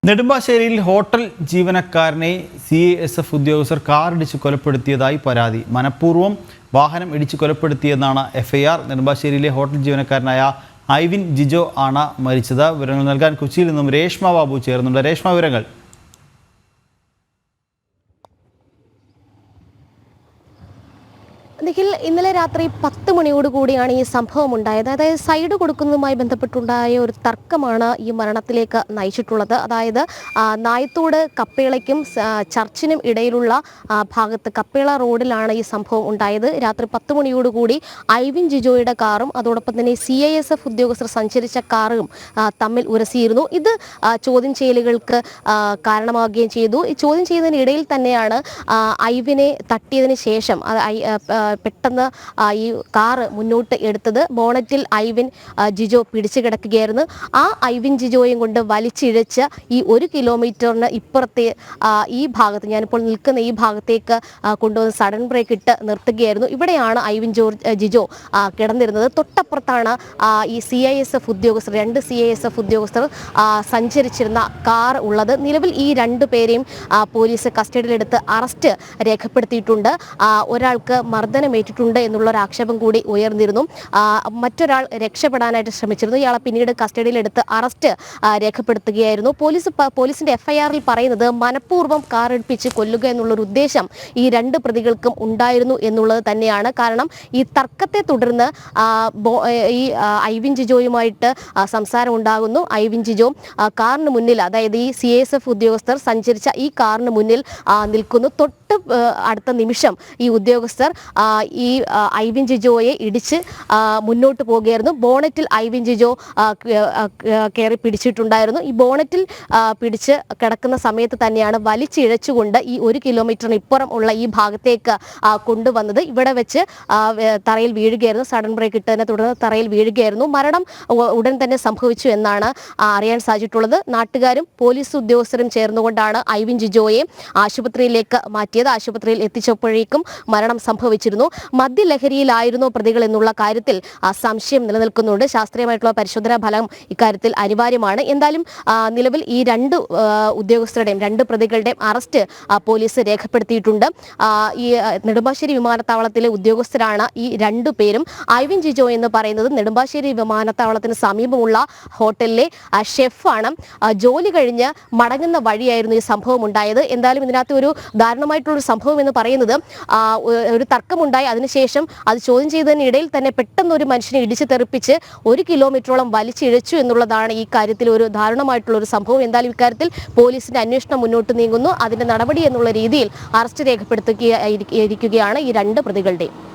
നെടുമ്പാശ്ശേരിയിൽ ഹോട്ടൽ ജീവനക്കാരനെ CASF ഉദ്യോഗസ്ഥർ കാറിടിച്ച് കൊലപ്പെടുത്തിയതായി പരാതി. മനഃപൂർവ്വം വാഹനം ഇടിച്ച് കൊലപ്പെടുത്തിയെന്നാണ് FIR. നെടുമ്പാശ്ശേരിയിലെ ഹോട്ടൽ ജീവനക്കാരനായ ഐവിൻ ജിജോ ആണ് മരിച്ചത്. വിവരങ്ങൾ നൽകാൻ കൊച്ചിയിൽ നിന്നും രേഷ്മ ബാബു ചേർന്നുണ്ട്. രേഷ്മ, വിവരങ്ങൾ. നിഖിൽ, ഇന്നലെ രാത്രി 10 മണിയോടുകൂടിയാണ് ഈ സംഭവം ഉണ്ടായത്. അതായത് സൈഡ് കൊടുക്കുന്നതുമായി ബന്ധപ്പെട്ടുണ്ടായ ഒരു തർക്കമാണ് ഈ മരണത്തിലേക്ക് നയിച്ചിട്ടുള്ളത്. അതായത് നായത്തോട് കപ്പേളയ്ക്കും ചർച്ചിനും ഇടയിലുള്ള ഭാഗത്ത് കപ്പേള റോഡിലാണ് ഈ സംഭവം ഉണ്ടായത്. രാത്രി 10 മണിയോടുകൂടി ഐവിൻ ജിജോയുടെ കാറും അതോടൊപ്പം തന്നെ CASF ഉദ്യോഗസ്ഥർ സഞ്ചരിച്ച കാറും തമ്മിൽ ഉരസിയിരുന്നു. ഇത് ചോദ്യം ചെയ്യലുകൾക്ക് കാരണമാവുകയും ചെയ്തു. ഈ ചോദ്യം ചെയ്യുന്നതിനിടയിൽ തന്നെയാണ് ഐവിനെ തട്ടിയതിന് ശേഷം പെട്ടെന്ന് ഈ കാറ് മുന്നോട്ട് എടുത്തത്. ബോണറ്റിൽ ഐവിൻ ജിജോ പിടിച്ചു കിടക്കുകയായിരുന്നു. ആ ഐവിൻ ജിജോയും കൊണ്ട് വലിച്ചിഴച്ച് ഈ 1 കിലോമീറ്ററിന് ഇപ്പുറത്തെ ഈ ഭാഗത്ത്, ഞാനിപ്പോൾ നിൽക്കുന്ന ഈ ഭാഗത്തേക്ക് കൊണ്ടുവന്ന് സഡൻ ബ്രേക്ക് ഇട്ട് നിർത്തുകയായിരുന്നു. ഇവിടെയാണ് ഐവിൻ ജിജോ കിടന്നിരുന്നത്. തൊട്ടപ്പുറത്താണ് ഈ CASF ഉദ്യോഗസ്ഥർ, 2 CASF ഉദ്യോഗസ്ഥർ സഞ്ചരിച്ചിരുന്ന കാർ ഉള്ളത്. നിലവിൽ ഈ 2 പേരെയും പോലീസ് കസ്റ്റഡിയിലെടുത്ത് അറസ്റ്റ് രേഖപ്പെടുത്തിയിട്ടുണ്ട്. ഒരാൾക്ക് മർദ്ദനമേറ്റിട്ടുണ്ട് എന്നുള്ളൊരു ആക്ഷേപം കൂടി ഉയർന്നിരുന്നു. മറ്റൊരാൾ രക്ഷപ്പെടാനായിട്ട് ശ്രമിച്ചിരുന്നു. ഇയാളെ പിന്നീട് കസ്റ്റഡിയിലെടുത്ത് അറസ്റ്റ് രേഖപ്പെടുത്തുകയായിരുന്നു. പോലീസിന്റെ FIR-ൽ പറയുന്നത് മനഃപൂർവ്വം കാറിടിപ്പിച്ച് കൊല്ലുക എന്നുള്ളൊരു ഉദ്ദേശം ഈ 2 പ്രതികൾക്കും ഉണ്ടായിരുന്നു എന്നുള്ളത് തന്നെയാണ്. കാരണം ഈ തർക്കത്തെ തുടർന്ന് ഈ ഐവിൻ ജിജോയുമായിട്ട് സംസാരം ഉണ്ടാകുന്നു. ഐവിൻ ജിജോ കാറിന് മുന്നിൽ, അതായത് ഈ CASF ഉദ്യോഗസ്ഥർ സഞ്ചരിച്ച ഈ കാറിന് മുന്നിൽ നിൽക്കുന്നു. തൊട്ട് അടുത്ത നിമിഷം ഈ ഉദ്യോഗസ്ഥർ ഈ ഐവിൻ ജിജോയെ ഇടിച്ച് മുന്നോട്ട് പോവുകയായിരുന്നു. ബോണറ്റിൽ ഐവിൻ ജിജോ കയറി പിടിച്ചിട്ടുണ്ടായിരുന്നു. ഈ ബോണറ്റിൽ പിടിച്ച് കിടക്കുന്ന സമയത്ത് തന്നെയാണ് വലിച്ചിഴച്ചുകൊണ്ട് ഈ 1 കിലോമീറ്ററിന് ഇപ്പുറം ഉള്ള ഈ ഭാഗത്തേക്ക് കൊണ്ടുവന്നത്. ഇവിടെ വെച്ച് തറയിൽ വീഴുകയായിരുന്നു. സഡൻ ബ്രേക്ക് ഇട്ടതിനെ തുടർന്ന് തറയിൽ വീഴുകയായിരുന്നു. മരണം ഉടൻ തന്നെ സംഭവിച്ചു എന്നാണ് അറിയാൻ സാധിച്ചിട്ടുള്ളത്. നാട്ടുകാരും പോലീസ് ഉദ്യോഗസ്ഥരും ചേർന്നുകൊണ്ടാണ് ഐവിൻ ജിജോയെ ആശുപത്രിയിലേക്ക് മാറ്റിയത്. ആശുപത്രിയിൽ എത്തിച്ചപ്പോഴേക്കും മരണം സംഭവിച്ചിരുന്നു. മദ്യലഹരിയിലായിരുന്നോ പ്രതികൾ എന്നുള്ള കാര്യത്തിൽ സംശയം നിലനിൽക്കുന്നുണ്ട്. ശാസ്ത്രീയമായിട്ടുള്ള പരിശോധനാ ഫലം ഇക്കാര്യത്തിൽ അനിവാര്യമാണ്. എന്തായാലും നിലവിൽ ഈ 2 ഉദ്യോഗസ്ഥരുടെയും 2 പ്രതികളുടെയും അറസ്റ്റ് പോലീസ് രേഖപ്പെടുത്തിയിട്ടുണ്ട്. ഈ നെടുമ്പാശ്ശേരി വിമാനത്താവളത്തിലെ ഉദ്യോഗസ്ഥരാണ് ഈ 2 പേരും. ഐവിൻ ജിജോ എന്ന് പറയുന്നത് നെടുമ്പാശ്ശേരി വിമാനത്താവളത്തിന് സമീപമുള്ള ഹോട്ടലിലെ ഷെഫാണ്. ജോലി കഴിഞ്ഞ് മടങ്ങുന്ന വഴിയായിരുന്നു ഈ സംഭവം ഉണ്ടായത്. എന്തായാലും ഇതിനകത്ത് ഒരു ദാരുണമായിട്ടുള്ള സംഭവം എന്ന് പറയുന്നത്, ഒരു തർക്കമുണ്ടായി, അതിനുശേഷം അത് ചോദ്യം ചെയ്തതിനിടയിൽ തന്നെ പെട്ടെന്ന് ഒരു മനുഷ്യനെ ഇടിച്ചു തെറിപ്പിച്ച് 1 കിലോമീറ്ററോളം വലിച്ചിഴച്ചു എന്നുള്ളതാണ് ഈ കാര്യത്തിൽ ഒരു ദാരുണമായിട്ടുള്ള ഒരു സംഭവം. എന്തായാലും ഇക്കാര്യത്തിൽ പോലീസിന്റെ അന്വേഷണം മുന്നോട്ട് നീങ്ങുന്നു. അതിന്റെ നടപടി എന്നുള്ള രീതിയിൽ അറസ്റ്റ് രേഖപ്പെടുത്തുകയാണ് ഈ 2 പ്രതികളുടെയും.